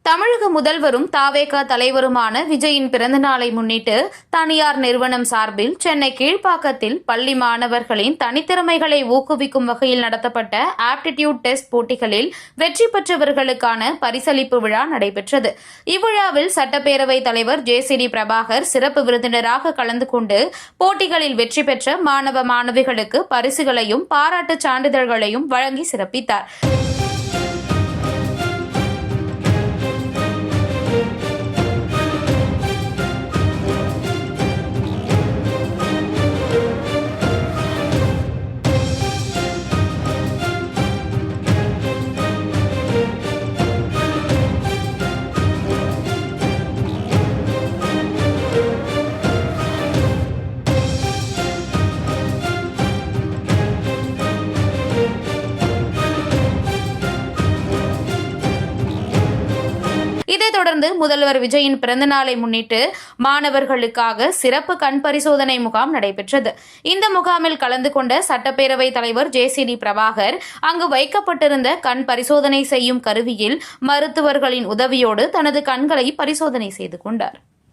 தமிழக முதல்வரும் தாவேகா தலைவருமான விஜயின் பிறந்தநாளை முன்னிட்டு தனியார் நிறுவனம் சார்பில் சென்னை கீழ்ப்பாக்கத்தில் பள்ளி மாணவர்களின் தனித்திறமைகளை ஊக்குவிக்கும் வகையில் நடத்தப்பட்ட ஆப்டிடியூட் டெஸ்ட் போட்டிகளில் வெற்றி பெற்றவர்களுக்கான பரிசளிப்பு விழா நடைபெற்றது. இவ்விழாவில் சட்டப்பேரவைத் தலைவர் ஜே.சி.டி. பிரபாகர் சிறப்பு விருந்தினராக கலந்து கொண்டு போட்டிகளில் வெற்றி பெற்ற மாணவ மாணவிகளுக்கு பரிசுகளையும் பாராட்டுச் சான்றிதழ்களையும் வழங்கி சிறப்பித்தார். இதைத் தொடர்ந்து முதல்வர் விஜயின் பிறந்தநாளை முன்னிட்டு மாணவர்களுக்காக சிறப்பு கண் பரிசோதனை முகாம் நடைபெற்றது. இந்த முகாமில் கலந்து கொண்ட சட்டப்பேரவைத் தலைவர் ஜே.சி.டி. பிரபாகர் அங்கு வைக்கப்பட்டிருந்த கண் பரிசோதனை செய்யும் கருவியில் மருத்துவர்களின் உதவியோடு தனது கண்களை பரிசோதனை செய்து கொண்டார்.